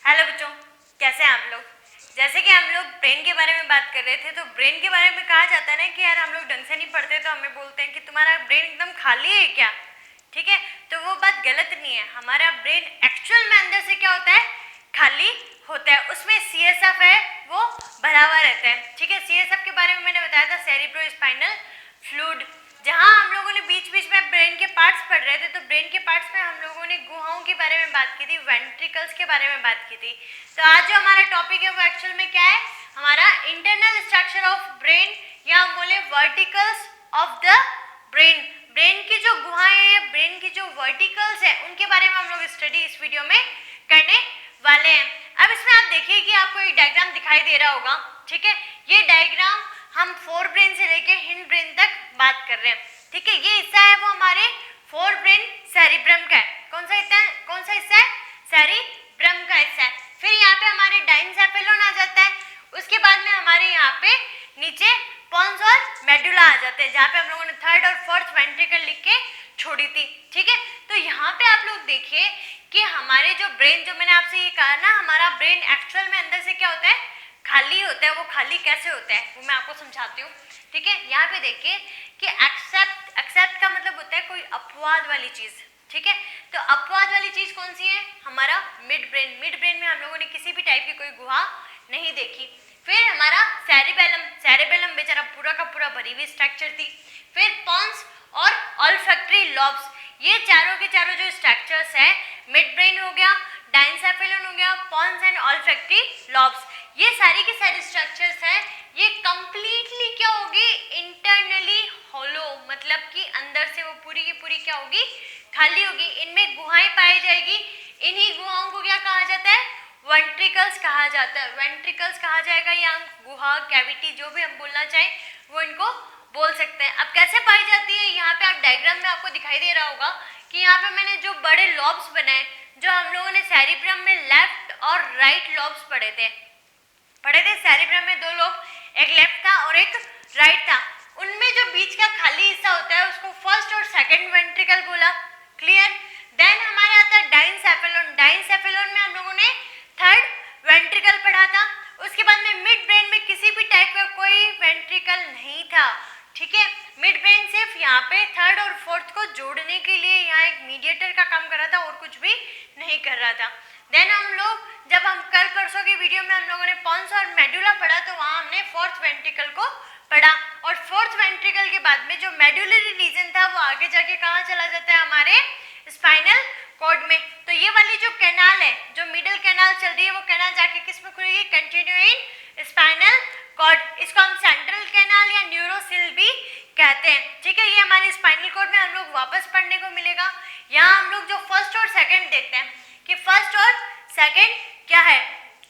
Hello बच्चों, कैसे हैं आप लोग। जैसे कि हम लोग ब्रेन के बारे में बात कर रहे थे, तो ब्रेन के बारे में कहा जाता है ना कि यार हम लोग ढंग से नहीं पढ़ते तो हमें बोलते हैं कि तुम्हारा ब्रेन एकदम खाली है क्या। ठीक है, तो वो बात गलत नहीं है। हमारा ब्रेन एक्चुअल में अंदर से क्या होता है, खाली होता है। उसमें सीएसएफ है, वो भरा हुआ रहता है। ठीक है, सीएसएफ के बारे में मैंने बताया था, सेरिब्रो स्पाइनल फ्लूइड। जहाँ हम लोगों ने बीच बीच में ब्रेन के पार्ट्स पढ़ रहे थे, तो ब्रेन के पार्ट्स में हम लोगों ने गुहाओं के बारे में बात की थी, वेंट्रिकल्स के बारे में बात की थी। तो आज जो हमारा टॉपिक है वो एक्चुअल में क्या है, हमारा इंटरनल स्ट्रक्चर ऑफ ब्रेन, या हम बोले verticals of the brain. Brain की जो गुहाएं हैं, ब्रेन की जो वर्टिकल्स है, उनके बारे में हम लोग स्टडी इस वीडियो में करने वाले हैं। अब इसमें आप देखिए कि आपको एक डायग्राम दिखाई दे रहा होगा। ठीक है, ये डायग्राम हम फोर ब्रेन से लेके हिंड ब्रेन तक बात कर रहे हैं। ठीक है, ये हिस्सा है वो हमारे फोर ब्रेन सेरिब्रम का है। कौन सा हिस्सा है, सेरिब्रम का हिस्सा है। फिर यहाँ पे हमारे डाइनसेफेलोन आ जाता है। उसके बाद में हमारे यहाँ पे नीचे पॉन्स और मेडुला आ जाते हैं, जहाँ पे हम लोगों ने थर्ड और फोर्थ वेंट्रिकल लिख के छोड़ी थी। ठीक है, तो यहाँ पे आप लोग देखिए कि हमारे जो ब्रेन, जो मैंने आपसे ये कहा ना, हमारा ब्रेन एक्चुअल में अंदर से क्या होता है, खाली होता है। वो खाली कैसे होता है वो मैं आपको समझाती हूँ। ठीक है, यहाँ पे देखिए कि एक्सेप्ट का मतलब होता है कोई अपवाद वाली चीज। ठीक है, तो अपवाद वाली चीज कौन सी है, हमारा मिड ब्रेन। मिड ब्रेन में हम लोगों ने किसी भी टाइप की कोई गुहा नहीं देखी। फिर हमारा सेरिबेलम बेचारा पूरा का पूरा भरी हुई स्ट्रक्चर थी। फिर पॉन्स और ऑल्फैक्टरी लॉब्स, ये चारों के चारों जो स्ट्रक्चर्स है, मिड ब्रेन हो गया, डाइनसेफेलोन हो गया, पॉन्स एंड ऑल्फैक्टरी लॉब्स, ये सारी के सारे स्ट्रक्चर्स हैं, ये कंप्लीटली क्या होगी, इंटरनली हॉलो, मतलब कि अंदर से वो पूरी की पूरी क्या होगी, खाली होगी। इनमें गुहाएं पाई जाएगी। इन्हीं गुहाओं को क्या कहा जाता है, वेंट्रिकल्स कहा जाता है। वेंट्रिकल्स कहा जाएगा, या गुहा, कैविटी, जो भी हम बोलना चाहें वो इनको बोल सकते हैं। अब कैसे पाई जाती है, यहाँ पे आप डायग्राम में आपको दिखाई दे रहा होगा कि यहाँ पे मैंने जो बड़े लॉब्स बनाए, जो हम लोगों ने सेरिब्रम में लेफ्ट और राइट लॉब्स पढ़े थे। सेरिब्रम में दो लोब, एक लेफ्ट था और एक राइट था। उनमें जो बीच का खाली हिस्सा होता है उसको फर्स्ट और सेकंड वेंट्रिकल बोला। क्लियर। देन हमारे आता है डाइनसेफेलोन। डाइनसेफेलोन में हम लोगों ने थर्ड वेंट्रिकल पढ़ा था। उसके बाद में मिड ब्रेन में किसी भी टाइप का कोई वेंट्रिकल नहीं था। ठीक है, मिड ब्रेन सिर्फ यहाँ पे थर्ड और फोर्थ को जोड़ने के लिए यहाँ एक मीडिएटर का काम कर रहा था और कुछ भी नहीं कर रहा था। देन हम लोग, जब हम कल परसों की वीडियो में हम लोगों ने पॉन्स और मेडुला पढ़ा, तो वहाँ हमने फोर्थ वेंट्रिकल को पढ़ा। और फोर्थ वेंट्रिकल के बाद में जो मेडुलरी रीजन था वो आगे जाके कहाँ चला जाता है, हमारे स्पाइनल कॉर्ड में। तो ये वाली जो कैनाल है, जो मिडल कैनाल चल रही है, वो कैनाल जाके किस में खुलेगी, कंटिन्यूइंग स्पाइनल कॉर्ड। इसको हम सेंट्रल कैनाल या न्यूरोसिल भी कहते हैं। ठीक है, ये हमारे स्पाइनल कॉर्ड में हम लोग वापस पढ़ने को मिलेगा। यहाँ हम लोग जो फर्स्ट और सेकंड देखते हैं कि फर्स्ट और सेकंड क्या है,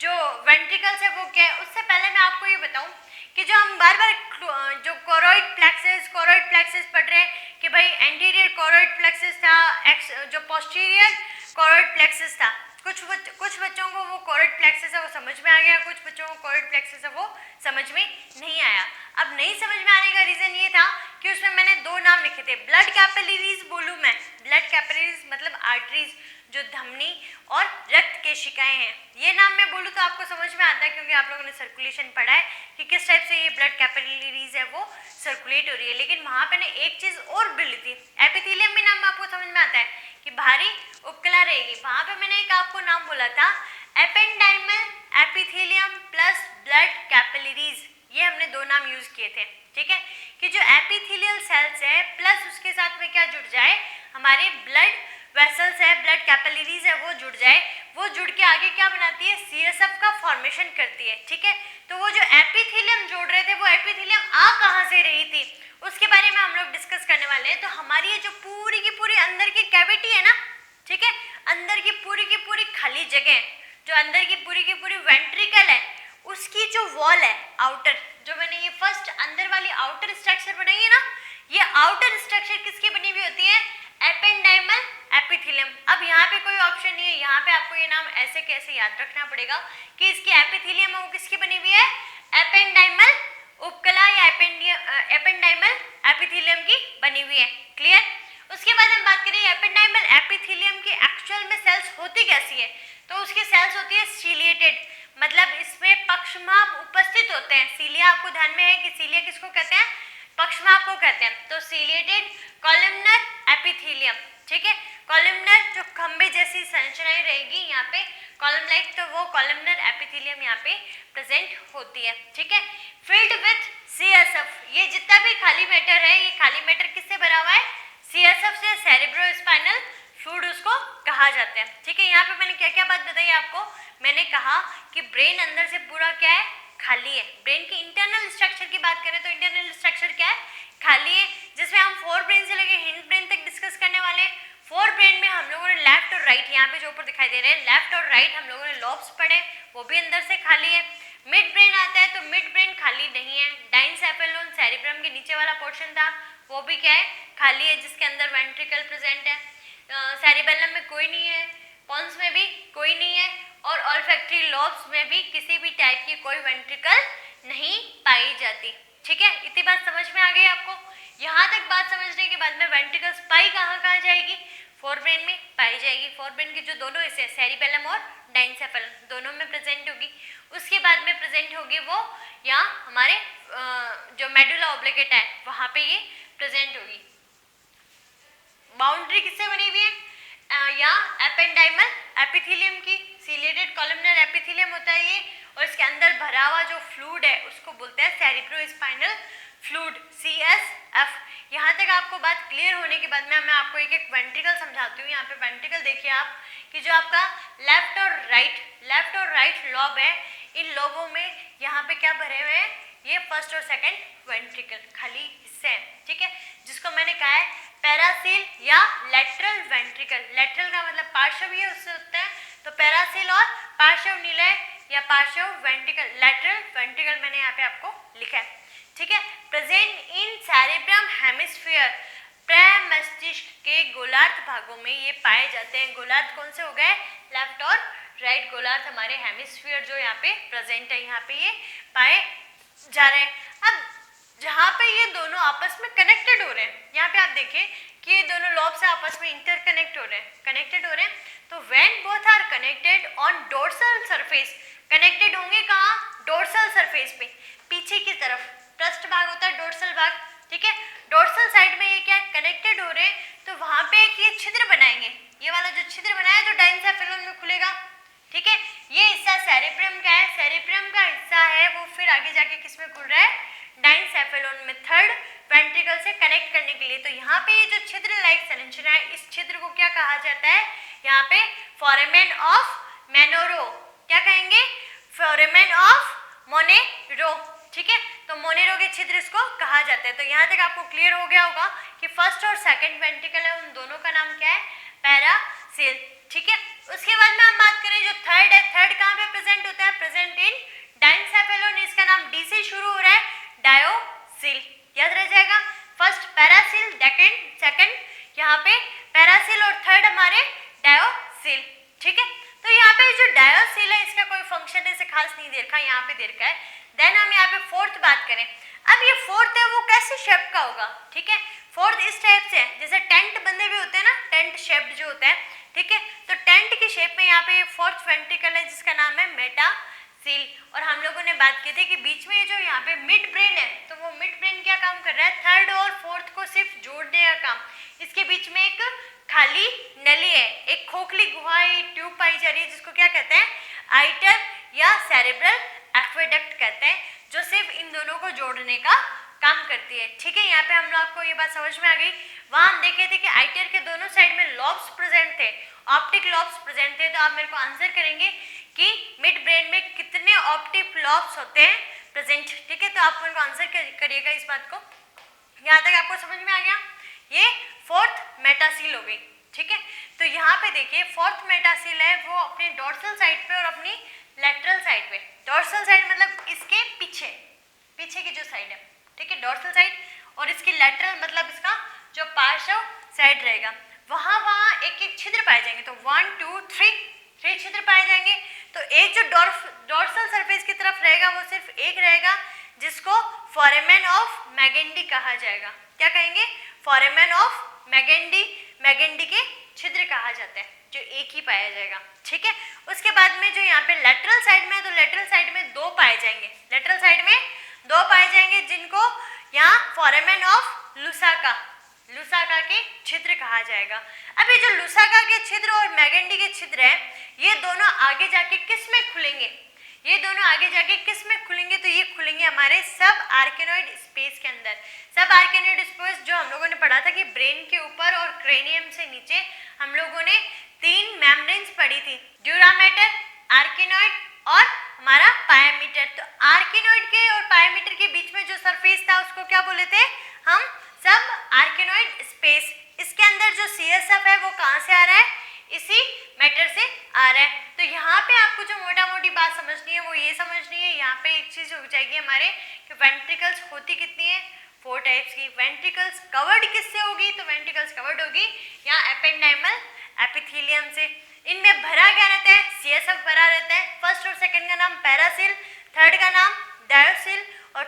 जो वेंट्रिकल्स है वो क्या है। उससे पहले मैं आपको ये बताऊं कि जो हम बार बार जो कोरोइड प्लेक्सस पढ़ रहे हैं कि भाई एंटीरियर कोरोइड प्लेक्सस था, जो पोस्टीरियर कोरोइड प्लेक्सस था। कुछ बच्चों को वो कोरोइड प्लेक्सस है वो समझ में आ गया, कुछ बच्चों को कोरोइड प्लेक्सस है वो समझ में नहीं आया। अब नहीं समझ में आने का रीजन ये था कि उसमें मैंने दो नाम लिखे थे। ब्लड कैपिलरीज बोलूं मैं, ब्लड कैपिलरीज मतलब आर्टरीज, जो धमनी और रक्त केशिकाएं हैं। ये नाम मैं बोलूँ तो आपको समझ में आता है, क्योंकि आप लोगों ने सर्कुलेशन पढ़ा है कि किस टाइप से ये ब्लड कैपिलरीज है वो सर्कुलेट हो रही है। लेकिन वहाँ पे ने एक चीज और बोली थी, एपिथेलियम भी नाम आपको समझ में आता है कि भारी उपकला रहेगी। वहाँ पे मैंने एक आपको नाम बोला था, ependymal epithelium plus blood capillaries. ये हमने दो नाम यूज किए थे। ठीक है, कि जो एपिथेलियल सेल्स है प्लस उसके साथ में क्या जुड़ जाए, हमारे ब्लड वेसल्स है, ब्लड कैपिलरीज है, वो जुड़ जाए। वो जुड़ के आगे क्या बनाती है, सीएसएफ का फॉर्मेशन करती है। ठीक है, तो वो जो एपिथेलियम जोड़ रहे थे, वो एपिथेलियम आ कहाँ से रही थी, उसके बारे में हम लोग डिस्कस करने वाले हैं। तो हमारी ये जो पूरी की पूरी अंदर की कैविटी है ना, ठीक है, अंदर की पूरी खाली जगह, जो अंदर की पूरी वेंट्रिकल है, उसकी जो वॉल है आउटर, जो मैंने ये फर्स्ट अंदर वाली आउटर स्ट्रक्चर बनाई है ना, ये आउटर स्ट्रक्चर किसकी बनी हुई होती है, एपेंडाइमल एपिथेलियम। अब यहाँ पे कोई ऑप्शन नहीं है, यहाँ पे आपको ये नाम ऐसे कैसे याद रखना पड़ेगा कि इसकी एपिथेलियम है वो किसकी बनी हुई है, एपेंडाइमल उपकला या एपेंडाइमल एपिथेलियम की बनी हुई है। क्लियर। उसके बाद हम बात करें एपेंडाइमल एपिथेलियम की एक्चुअल में सेल्स होती कैसी है। तो उसकी सेल्स होती है सीलिएटेड, मतलब इसमें पक्षमाप उपस्थित होते हैं। सीलिया आपको ध्यान में है कि सीलिया किसको कहते हैं, पक्षमाप को कहते हैं। तो सीलिएटेड कॉलमनर एपिथेलियम, ठीक है, कॉलमनर जो खंबे जैसी संरचनाएं रहेगी यहाँ पे कॉलम लाइक, तो वो कॉलमनर एपिथेलियम यहाँ पे प्रेजेंट होती है, ठीक है। फिल्ड विथ सीएसएफ, ये जितना भी खाली मैटर है, ये खाली मैटर किससे भरा हुआ है, सीएसएफ से, सेरेब्रोस्पाइनल फ्लूइड उसको कहा जाता है, ठीक है। यहाँ पे मैंने क्या क्या बात बताई आपको, मैंने कहा कि ब्रेन अंदर से पूरा क्या है, खाली है। ब्रेन की इंटरनल स्ट्रक्चर की बात करें तो इंटरनल स्ट्रक्चर क्या है, खाली है, जिसमें हम फोर ब्रेन से लेके हिंड ब्रेन तक डिस्कस करने वाले हैं। फोर ब्रेन में हम लोगों ने लेफ्ट और राइट, यहाँ पे जो ऊपर दिखाई दे रहे हैं लेफ्ट और राइट, हम लोगों ने लॉब्स पढ़े, वो भी अंदर से खाली है। मिड ब्रेन आता है तो मिड ब्रेन खाली नहीं है। डाइनसेफेलोन सेरिब्रम के नीचे वाला पोर्शन था, वो भी क्या है, खाली है, जिसके अंदर वेंट्रिकल प्रेजेंट है। सेरिबेलम में कोई नहीं है, पॉन्स में भी कोई नहीं है, और ऑल्फैक्टरी लॉब्स में भी किसी भी टाइप की कोई वेंट्रिकल नहीं पाई जाती, ठीक है। इतनी बात समझ में आ गई आपको। यहाँ तक बात समझने के बाद में वेंट्रिकल्स पाई कहाँ जाएगी, फोर ब्रेन में पाई जाएगी। फोर ब्रेन के जो दोनों हिस्से सेरिबेलम और डाइनसेफेलम दोनों में प्रेजेंट होगी। उसके बाद में प्रेजेंट होगी वो यहाँ हमारे जो मेडुला ऑब्लिगेटा है वहाँ पे ये प्रेजेंट होगी। बाउंड्री किससे बनी हुई है, या एपेंडाइमल एपिथेलियम की, सीलिएटेड कॉलमनर एपिथेलियम होता है ये, और इसके अंदर भरा हुआ जो फ्लूइड है उसको बोलते हैं सेरिब्रोस्पाइनल फ्लूइड, CSF। यहाँ तक आपको बात क्लियर होने के बाद में मैं आपको एक एक वेंट्रिकल समझाती हूँ। यहाँ पे वेंट्रिकल देखिए आप कि जो आपका लेफ्ट और राइट लॉब है, इन लॉबों में यहाँ पे क्या भरे हुए हैं, ये फर्स्ट और सेकंड वेंट्रिकल खाली हिस्से हैं, ठीक है, जिसको मैंने कहा है पैरासील या लेटरल वेंट्रिकल। लेटरल का मतलब पार्श्व ही उससे होता है, तो पैरासील और पार्श्व निलय या पार्श्व वेंट्रिकल, लेटरल वेंट्रिकल मैंने यहाँ पे आपको लिखा है, ठीक है। प्रेजेंट इन सेरेब्रम हेमिस्फीयर, प्रमस्तिष्क के गोलार्ध भागों में ये पाए जाते हैं। गोलार्ध कौन से हो गए, लेफ्ट और राइट गोलार्ध हमारे हेमिस्फीयर जो यहाँ पे प्रेजेंट है, यहाँ पे ये पाए जा रहे हैं। अब जहाँ पे ये दोनों आपस में कनेक्टेड हो रहे हैं, यहाँ पे आप देखें कि ये दोनों लॉब्स आपस में इंटरकनेक्ट हो रहे हैं, कनेक्टेड हो रहे हैं। तो when both are connected on dorsal surface, connected होंगे कहाँ, डोर्सल सरफेस पे, पीछे की तरफ, पृष्ठ भाग होता है डोर्सल भाग, ठीक है। डोर्सल साइड में ये क्या कनेक्टेड हो रहे हैं, तो वहां पे एक ये छिद्र बनाएंगे, ये वाला जो छिद्र बनाया जो डाइनसेफेलोन में खुलेगा, ठीक है। ये हिस्सा सेरेब्रम का है, सेरेब्रम का हिस्सा है वो फिर आगे जाके किस में खुल रहा है, डाइनसेफेलोन में, थर्ड वेंट्रिकल से कनेक्ट करने के लिए। तो यहाँ पे ये जो छिद्र लाइक संरचना है, इस छिद्र को क्या कहा जाता है, यहाँ पे फोरामेन ऑफ मोनेरो, क्या कहेंगे, फोरामेन ऑफ मोनेरो, ठीक है। तो मोनेरो के छिद्र इसको कहा जाता है। तो यहाँ तक आपको क्लियर हो गया होगा कि फर्स्ट और सेकंड वेंट्रिकल है, उन दोनों का नाम क्या है, पैरासील, ठीक है। उसके बाद में हम बात करें जो थर्ड है, थर्ड कहाँ पे प्रेजेंट होता है, प्रेजेंट इन डाइनसेफेलोन, इसका नाम डी से शुरू हो रहा है, डायोसील, याद रह जाएगा। फर्स्ट पैरासील, सेकंड यहाँ पे पैरासील, और थर्ड हमारे डायोसील, ठीक है। तो यहाँ पे जो डायोसील है इसका कोई फंक्शन ऐसे खास नहीं दे रखा, यहाँ पे दे रखा है। देन हम यहाँ पे फोर्थ बात करें, अब ये फोर्थ है वो कैसे शेप का होगा, ठीक है। फोर्थ इस टाइप से है, जैसे टेंट बंधे हुए होते हैं ना, टेंट शेप्ड जो होता है, ठीक है। तो टेंट की शेप में यहाँ पे फोर्थ वेंट्रिकल है जिसका नाम है मेटासील। और हम लोगों ने बात की थी कि बीच में जो यहाँ पे मिड ब्रेन है, तो वो मिड ब्रेन क्या काम कर रहा है, थर्ड और फोर्थ को सिर्फ जोड़ने का काम। इसके बीच में एक खाली नली है, एक खोखली गुहा, ट्यूब पाई जा रही है, जिसको क्या कहते हैं, आइटर या सेरेब्रल एक्वेडक्ट कहते हैं, जो सिर्फ इन दोनों को जोड़ने का काम करती है, ठीक है। यहाँ पे हम लोग को ये बात समझ में आ गई। वहां हम देखे थे कि आइटर के दोनों साइड में लॉब्स प्रेजेंट थे, ऑप्टिक लॉब्स प्रेजेंट थे। तो आप मेरे को आंसर करेंगे कि मिड ब्रेन में कितने ऑप्टिक लॉब्स होते हैं प्रेजेंट, ठीक है। तो आप मेरे को आंसर करिएगा इस बात को। यहाँ तक आपको समझ में आ गया, ये फोर्थ मेटासील हो गई, ठीक है। तो यहाँ पे देखिए फोर्थ मेटासील है वो अपने डोर्सल साइड पे और अपनी लेटरल साइड पे, डोर्सल साइड मतलब इसके पीछे की जो साइड है, ठीक है, डोर्सल साइड, और इसकी लेटरल मतलब इसका जो पार्श्व साइड रहेगा, वहाँ एक एक छिद्र पाए जाएंगे। तो 1 2 3 छिद्र पाए जाएंगे। तो एक जो डोर्सल सरफेस की तरफ रहेगा वो सिर्फ एक रहेगा, जिसको फोरामेन ऑफ मैगेंडी कहा जाएगा। क्या कहेंगे, फोरामेन ऑफ मैगेंडी, मैगेंडी के छिद्र कहा जाता है, जो एक ही पाया जाएगा, ठीक है। उसके बाद में जो यहाँ पे लेटरल साइड में है, तो लेटरल साइड में 2 पाए जाएंगे, लेटरल साइड में 2 पाए जाएंगे, जिनको यहाँ फोरामेन ऑफ लुसाका, लुसाका के छिद्र कहा जाएगा। अब ये जो लुसाका के छिद्र और मैगेंडी के छिद्र है, ये दोनों आगे जाके किस में खुलेंगे, ये दोनों आगे जाके किस में खुलेंगे, तो ये खुलेंगे हमारे सब आर्केनोइड स्पेस के अंदर। सब आर्केनोइड स्पेस जो हम लोगों ने पढ़ा था कि ब्रेन के ऊपर और क्रेनियम से नीचे हम लोगों ने 3 मेम्ब्रेन्स पढ़ी थी, ड्यूरामेटर, आर्केनोइड और हमारा पायामीटर। तो आर्केनोइड के और पायामीटर के बीच में जो सरफेस था उसको क्या बोले थे हम, सब आर्केनोइड स्पेस। इसके अंदर जो CSF है वो कहाँ से आ रहा है, इसी मैटर से आ रहा है। तो यहाँ पे आपको जो मोटा मोटी बात समझनी है वो ये समझनी है, यहाँ पे एक चीज हो जाएगी हमारे कि वेंट्रिकल्स होती कितनी है, 4 टाइप्स की। वेंट्रिकल्स कवर्ड किससे होगी, तो वेंट्रिकल्स कवर्ड होगी यहाँ एपेंडाइमल एपिथेलियम से। इनमें भरा क्या रहता है, CSF भरा रहता है। फर्स्ट और सेकंड का नाम पैरासिल, थर्ड का नाम डायोसिल और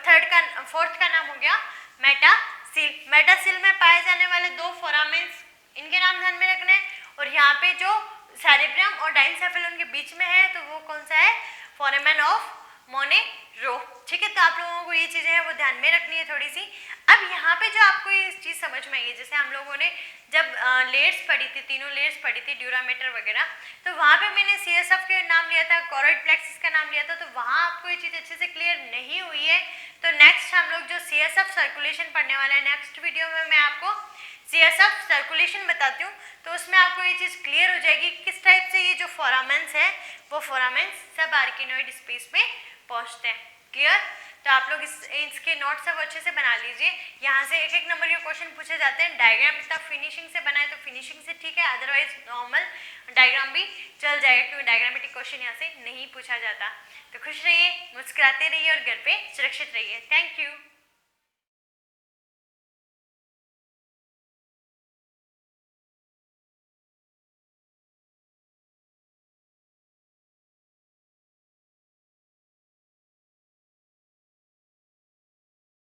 फोर्थ का नाम हो गया मेटासिल। मेटासिल में पाए जाने वाले 2 फोरामेन्स, इनके नाम ध्यान में रखने हैं। और यहाँ पे जो सेरेब्रम और डाइनसेफेलम के बीच में है तो वो कौन सा है, फोरामेन ऑफ मोनेरो, ठीक है। तो आप लोगों को ये चीजें हैं वो ध्यान में रखनी है थोड़ी सी। अब यहाँ पे जो आपको ये चीज समझ में आई है, जैसे हम लोगों ने जब लेयर्स पढ़ी थी, तीनों लेयर्स पढ़ी थी, ड्यूरामीटर वगैरह, तो वहाँ पे मैंने CSF के नाम लिया था, कॉरोइड प्लेक्सिस का नाम लिया था, तो वहाँ आपको ये चीज अच्छे से क्लियर नहीं हुई है। तो नेक्स्ट हम लोग जो CSF सर्कुलेशन पढ़ने वाला है, नेक्स्ट वीडियो में मैं आपको CSF सर्कुलेशन बताती हूँ, तो उसमें आपको ये चीज़ क्लियर हो जाएगी किस टाइप से ये जो फोरामेंस है वो फोरामेंस सब आर्केनोइड स्पेस में पहुँचते हैं। क्लियर। तो आप लोग इसके नोट्स सब अच्छे से बना लीजिए। यहाँ से एक नंबर के क्वेश्चन पूछे जाते हैं। डायग्राम इतना फिनिशिंग से बनाए तो फिनिशिंग से ठीक है, अदरवाइज नॉर्मल डायग्राम भी चल जाएगा, क्योंकि डायग्रामेटिक क्वेश्चन यहाँ से नहीं पूछा जाता। तो खुश रहिए, मुस्कुराते रहिए और घर पे सुरक्षित रहिए। Thank you.